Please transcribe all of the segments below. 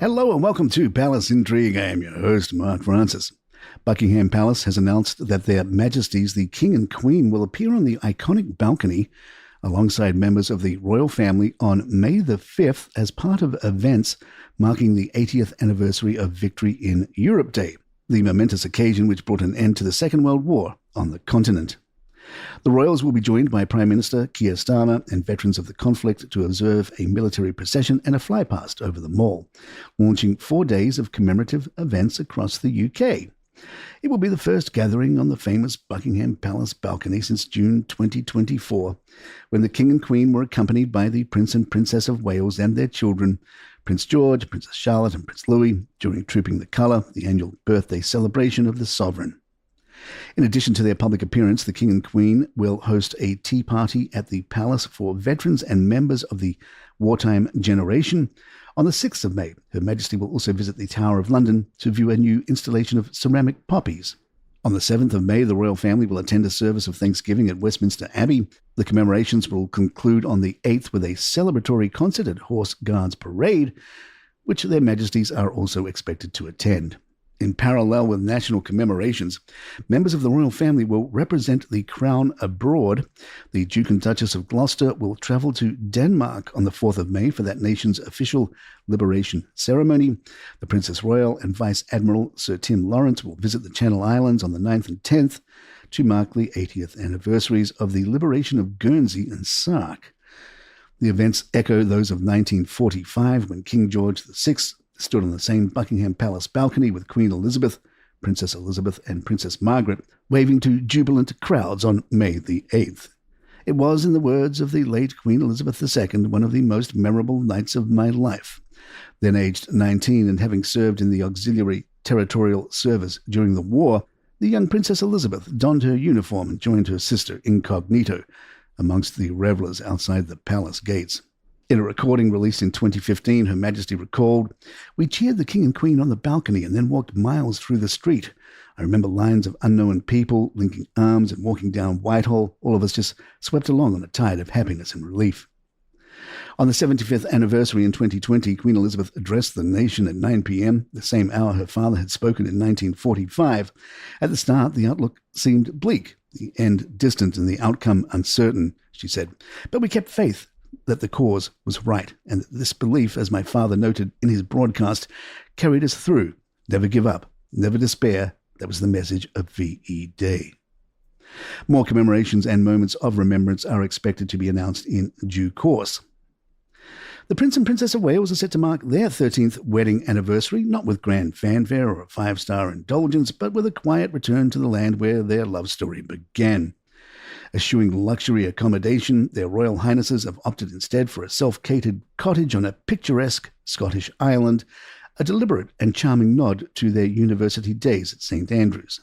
Hello and welcome to Palace Intrigue. I am your host, Mark Francis. Buckingham Palace has announced that their Majesties, the King and Queen, will appear on the iconic balcony alongside members of the royal family on May the 5th as part of events marking the 80th anniversary of Victory in Europe Day, the momentous occasion which brought an end to the Second World War on the continent. The royals will be joined by Prime Minister Keir Starmer and veterans of the conflict to observe a military procession and a flypast over the Mall, launching 4 days of commemorative events across the UK. It will be the first gathering on the famous Buckingham Palace balcony since June 2024, when the King and Queen were accompanied by the Prince and Princess of Wales and their children, Prince George, Princess Charlotte and Prince Louis, during Trooping the Colour, the annual birthday celebration of the sovereign. In addition to their public appearance, the King and Queen will host a tea party at the palace for veterans and members of the wartime generation. On the 6th of May, Her Majesty will also visit the Tower of London to view a new installation of ceramic poppies. On the 7th of May, the royal family will attend a service of Thanksgiving at Westminster Abbey. The commemorations will conclude on the 8th with a celebratory concert at Horse Guards Parade, which their Majesties are also expected to attend. In parallel with national commemorations, members of the royal family will represent the crown abroad. The Duke and Duchess of Gloucester will travel to Denmark on the 4th of May for that nation's official liberation ceremony. The Princess Royal and Vice Admiral Sir Tim Lawrence will visit the Channel Islands on the 9th and 10th to mark the 80th anniversaries of the liberation of Guernsey and Sark. The events echo those of 1945, when King George VI stood on the same Buckingham Palace balcony with Queen Elizabeth, Princess Elizabeth and Princess Margaret, waving to jubilant crowds on May the 8th. It was, in the words of the late Queen Elizabeth II, one of the most memorable nights of my life. Then aged 19 and having served in the Auxiliary Territorial Service during the war, the young Princess Elizabeth donned her uniform and joined her sister incognito amongst the revellers outside the palace gates. In a recording released in 2015, Her Majesty recalled, "We cheered the King and Queen on the balcony and then walked miles through the street. I remember lines of unknown people linking arms and walking down Whitehall, all of us just swept along on a tide of happiness and relief." On the 75th anniversary in 2020, Queen Elizabeth addressed the nation at 9 p.m, the same hour her father had spoken in 1945. At the start, the outlook seemed bleak, the end distant and the outcome uncertain, she said. But we kept faith that the cause was right, and that this belief, as my father noted in his broadcast, carried us through. Never give up, never despair. That was the message of VE Day. More commemorations and moments of remembrance are expected to be announced in due course. The Prince and Princess of Wales are set to mark their 13th wedding anniversary, not with grand fanfare or a five-star indulgence, but with a quiet return to the land where their love story began. Eschewing luxury accommodation, their Royal Highnesses have opted instead for a self-catered cottage on a picturesque Scottish island, a deliberate and charming nod to their university days at St Andrews.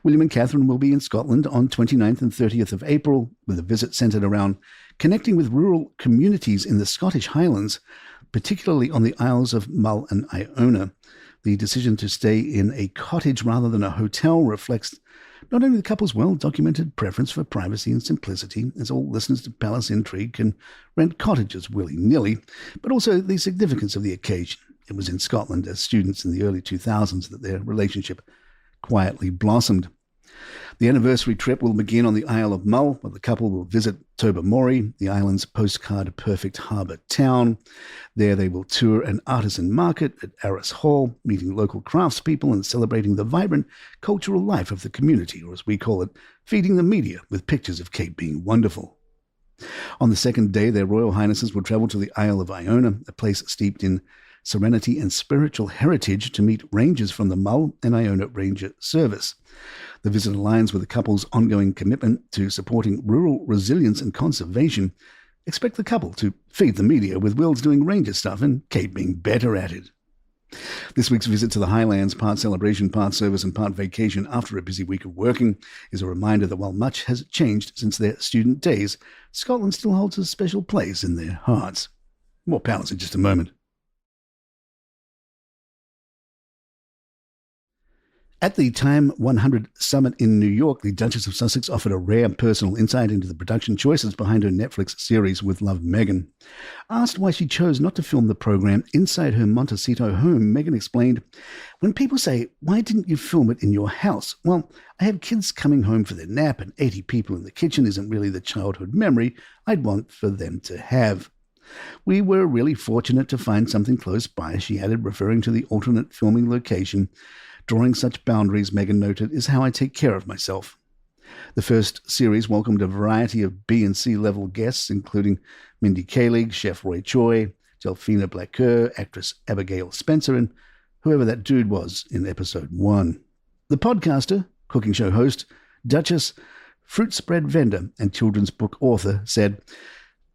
William and Catherine will be in Scotland on 29th and 30th of April, with a visit centred around connecting with rural communities in the Scottish Highlands, particularly on the Isles of Mull and Iona. The decision to stay in a cottage rather than a hotel reflects not only the couple's well-documented preference for privacy and simplicity, as all listeners to Palace Intrigue can rent cottages willy-nilly, but also the significance of the occasion. It was in Scotland as students in the early 2000s that their relationship quietly blossomed. The anniversary trip will begin on the Isle of Mull, where the couple will visit Tobermory, the island's postcard-perfect harbour town. There they will tour an artisan market at Arras Hall, meeting local craftspeople and celebrating the vibrant cultural life of the community, or as we call it, feeding the media with pictures of Cape being wonderful. On the second day, their Royal Highnesses will travel to the Isle of Iona, a place steeped in serenity and spiritual heritage, to meet rangers from the Mull and Iona Ranger Service. The visit aligns with the couple's ongoing commitment to supporting rural resilience and conservation. Expect the couple to feed the media with Wills doing ranger stuff and Kate being better at it. This week's visit to the Highlands, part celebration, part service and part vacation after a busy week of working, is a reminder that while much has changed since their student days, Scotland still holds a special place in their hearts. More Palace in just a moment. At the Time 100 Summit in New York, the Duchess of Sussex offered a rare personal insight into the production choices behind her Netflix series With Love, Meghan. Asked why she chose not to film the program inside her Montecito home, Meghan explained, "When people say, 'Why didn't you film it in your house?' Well, I have kids coming home for their nap and 80 people in the kitchen isn't really the childhood memory I'd want for them to have. We were really fortunate to find something close by," she added, referring to the alternate filming location. "Drawing such boundaries," Meghan noted, "is how I take care of myself." The first series welcomed a variety of B and C level guests, including Mindy Kaling, Chef Roy Choi, Delphina Blackeur, actress Abigail Spencer, and whoever that dude was in episode 1. The podcaster, cooking show host, Duchess, fruit spread vendor, and children's book author said,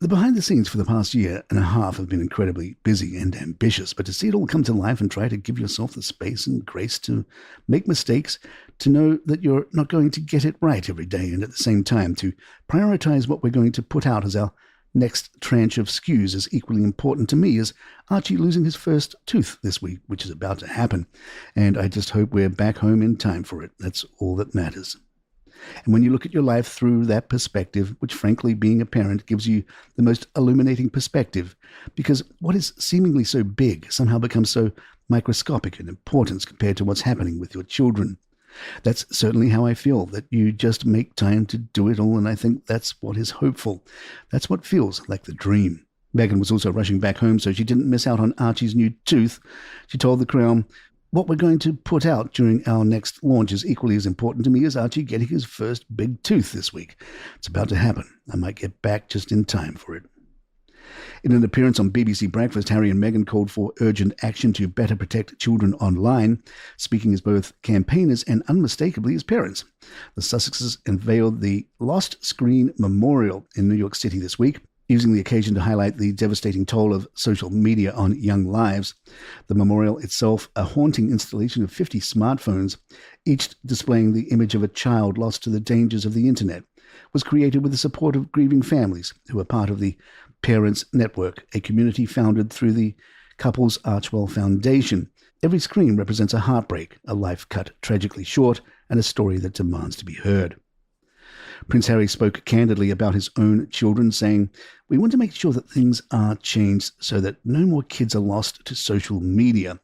"The behind the scenes for the past year and a half have been incredibly busy and ambitious, but to see it all come to life and try to give yourself the space and grace to make mistakes, to know that you're not going to get it right every day, and at the same time to prioritize what we're going to put out as our next tranche of SKUs is equally important to me as Archie losing his first tooth this week, which is about to happen. And I just hope we're back home in time for it. That's all that matters." And when you look at your life through that perspective, which frankly being a parent gives you the most illuminating perspective, because what is seemingly so big somehow becomes so microscopic in importance compared to what's happening with your children. That's certainly how I feel, that you just make time to do it all, and I think that's what is hopeful. That's what feels like the dream. Meghan was also rushing back home so she didn't miss out on Archie's new tooth. She told The Crown, "What we're going to put out during our next launch is equally as important to me as Archie getting his first big tooth this week. It's about to happen. I might get back just in time for it." In an appearance on BBC Breakfast, Harry and Meghan called for urgent action to better protect children online, speaking as both campaigners and unmistakably as parents. The Sussexes unveiled the Lost Screen Memorial in New York City this week, using the occasion to highlight the devastating toll of social media on young lives. The memorial itself, a haunting installation of 50 smartphones, each displaying the image of a child lost to the dangers of the internet, was created with the support of grieving families who are part of the Parents Network, a community founded through the couple's Archwell Foundation. Every screen represents a heartbreak, a life cut tragically short, and a story that demands to be heard. Prince Harry spoke candidly about his own children, saying, "We want to make sure that things are changed so that no more kids are lost to social media.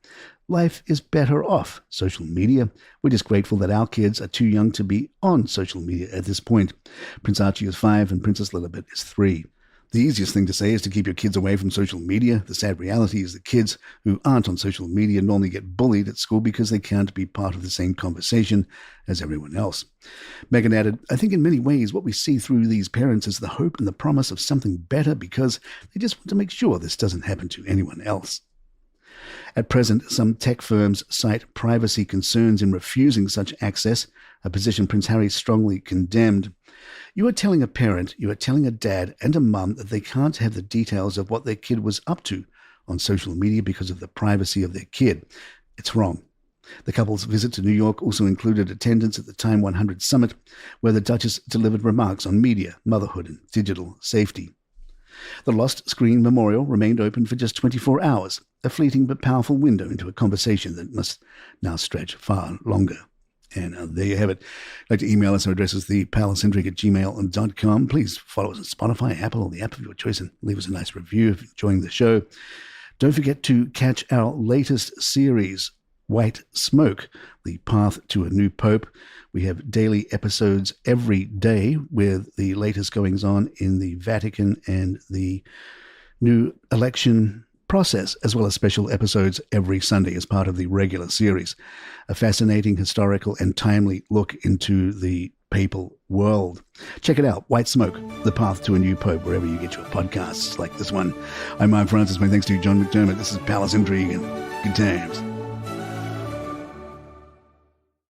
Life is better off social media. We're just grateful that our kids are too young to be on social media at this point. Prince Archie is 5 and Princess Lilibet is 3. The easiest thing to say is to keep your kids away from social media. The sad reality is that kids who aren't on social media normally get bullied at school because they can't be part of the same conversation as everyone else." Meghan added, "I think in many ways what we see through these parents is the hope and the promise of something better because they just want to make sure this doesn't happen to anyone else." At present, some tech firms cite privacy concerns in refusing such access, a position Prince Harry strongly condemned. "You are telling a parent, you are telling a dad and a mum that they can't have the details of what their kid was up to on social media because of the privacy of their kid. It's wrong." The couple's visit to New York also included attendance at the Time 100 Summit, where the Duchess delivered remarks on media, motherhood, and digital safety. The Lost Screen Memorial remained open for just 24 hours, a fleeting but powerful window into a conversation that must now stretch far longer. And there you have it. I'd like to email us. Our address is thepalacintrigue@gmail.com. Please follow us on Spotify, Apple, or the app of your choice, and leave us a nice review if you're enjoying the show. Don't forget to catch our latest series, White Smoke, The Path to a New Pope. We have daily episodes every day with the latest goings-on in the Vatican and the new election process, as well as special episodes every Sunday as part of the regular series. A fascinating, historical, and timely look into the papal world. Check it out, White Smoke, The Path to a New Pope, wherever you get your podcasts like this one. I'm Mark Francis. My thanks to John McDermott. This is Palace Intrigue, and good times.